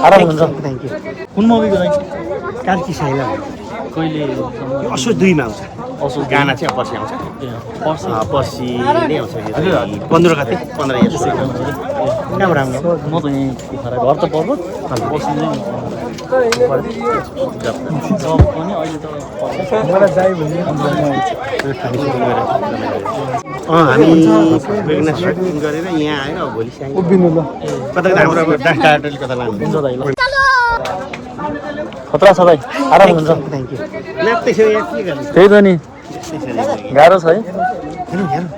आराम हुन्छ thank you कुन मुभीको लागि कार्की साइला कहिले यो असोज 2 मा आउँछ असोज गाना चाहिँ पर्सि आउँछ पर्छ पर्सि नै आउँछ यो 15 गते 15 या 16 कहाँबाट आउनु म त यहीँ कुखुरा घर त पर्वत बस्नु जब पनि अहिले त मलाई जाइ भन्ने हामी बेगना स्टार्टिङ गरेर यहाँ आएर अब भोलि चाहिँ उभिनु ल कता हाम्रो अब डाक्टरले कता लानु हुन्छ दाइ ल खतरा छ दाइ आराम हुन्छ थ्याङ्क यू ल्याप्दै छ यहाँ के गर्ने त्यही त नि गाह्रो छ है हेर्नु हेर्नु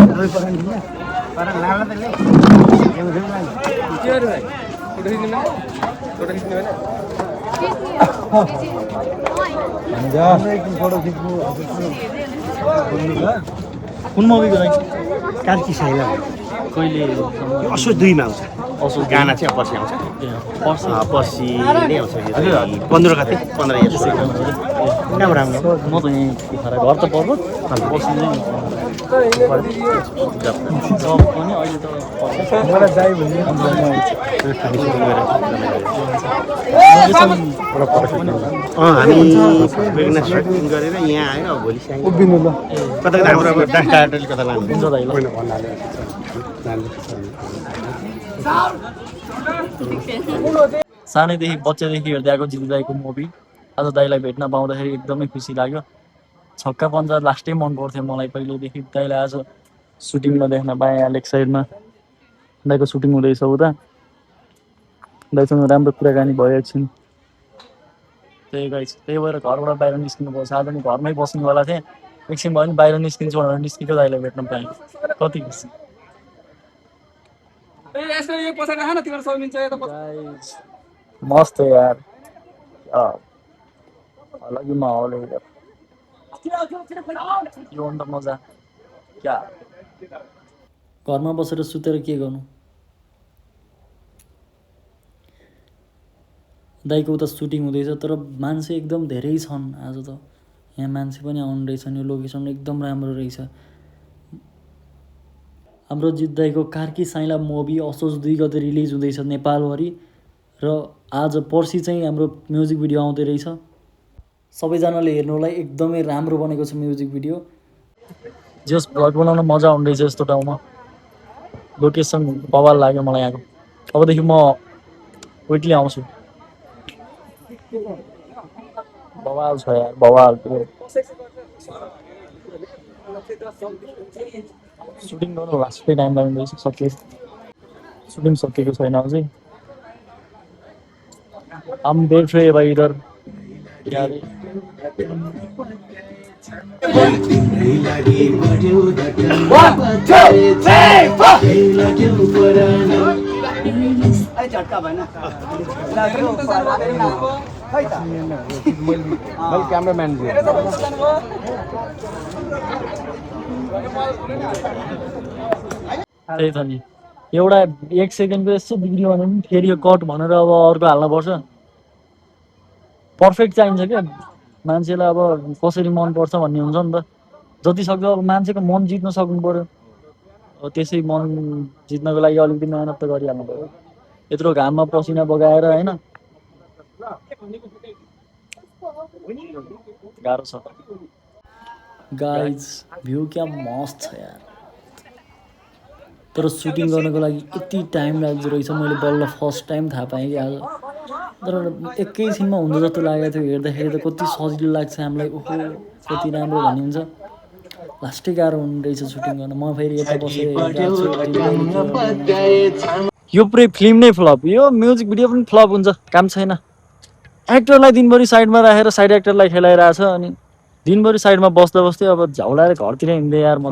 दबाई पकाउनु दिनु पर लाला त ले हेर्नु हेर्नु के अरे भाइ फोटो खिच्नु न फोटो खिच्नु हैन जा फोटो खिच्नु कुन मुभीको लागि कार्की साइला कहिले यो असोज 2 मा आउँछ असोज गाना चाहिँ पर्सि आउँछ पर्छ पर्सि नै आउँछ यो 15 गते 15 या 16 कहाँबाट आउनु म त यहीँ कुखुरा घर त पर्वत बस्नु जब पनि अहिले त मलाई जाइ भन्ने हामी बेगना स्टार्टिङ गरेर यहाँ आएर अब भोलि चाहिँ उभिनु ल कता हाम्रो अब डाक्टरले कता लानु हुन्छ दाइ ल सानैदेखि बच्चादेखि हेर्दै आएको जितु दाईको मुभी आज दाईलाई भेट्न पाउँदाखेरि एकदमै खुसी लाग्यो छक्का पन्जा लास्टै मन पर्थ्यो मलाई पहिल्यैदेखि दाईलाई आज सुटिङमा देख्न पाएँ लेक साइडमा दाईको सुटिङ हुँदैछ उता दाईसँग राम्रो कुराकानी भयो एकछिन त्यही भएर घरबाट बाहिर निस्किनु पर्छ आज म घरमै बस्नेवाला थिएँ एकछिन भयो नि बाहिर निस्किन्छु भनेर निस्किएको दाईलाई भेट्न पाएँ कति खुसी मस्त यार अलग माहौल है इधर यो अन्त मजा क्या घरमा बसेर सुतेर के गर्नु दाइको उता सुटिङ हुँदैछ तर मान्छे एकदम धेरै छन् आज त यहाँ मान्छे पनि आउनु रहेछन् यो लोकेसन एकदम राम्रो रहेछ हाम्रो जित दाइको कार्की साइला मुभी असोज 2 गते रिलिज हुँदैछ नेपालभरि र आज पर्सि चाहिँ हाम्रो म्युजिक भिडियो आउँदै रहेछ सबैजनाले हेर्नुलाई एकदमै राम्रो बनेको छ म्युजिक भिडियो जस भ्लग बनाउन मजा आउँदैछ यस्तो ठाउँमा लोकेसन बवाल लाग्यो मलाई यहाँको अबदेखि म क्विकली आउँछु बवाल छ यार बवाल सुटिङ गर्नु लास्टै टाइम लाग्दैछ सकियो सुटिङ सकिएको छैन अझै हम देख रहे हैं भाई इधर यार क्यामेराम्यान त्यही त नि एउटा 1 सेकेन्डको यस्तो बिग्रियो भने पनि फेरि यो कट भनेर अब अर्को हाल्न पर्छ पर्फेक्ट चाहिन्छ क्या मान्छेलाई अब कसरी मन पर्छ भन्ने हुन्छ नि त जति सक्दो अब मान्छेको मन जित्न सक्नु पर्यो त्यसै मन जित्नको लागि अलिकति मेहनत त गरिहाल्नु पर्यो यत्रो घाममा पसिना बगाएर होइन गाह्रो छ गाइज भ्यू क्या मस्त छ यार तर सुटिङ गर्नको लागि यति टाइम लाग्दो रहेछ मैले बल्ल फर्स्ट टाइम थाहा पाएँ कि आज तर एकैछिनमा हुँदो जस्तो लागेको थियो हेर्दाखेरि त कति सजिलो लाग्छ हामीलाई ओहो कति राम्रो भन्ने हुन्छ लास्टै गाह्रो हुने रहेछ सुटिङ गर्न म फेरि यता बसेर यो पुरै फिल्म नै फ्लप यो म्युजिक भिडियो पनि फ्लप हुन्छ काम छैन एक्टरलाई दिनभरि साइडमा राखेर साइड एक्टरलाई खेलाइरहेछ अनि दिनभरि साइडमा बस्दा बस्दै अब झौलाएर घरतिर हिँड्दै यार म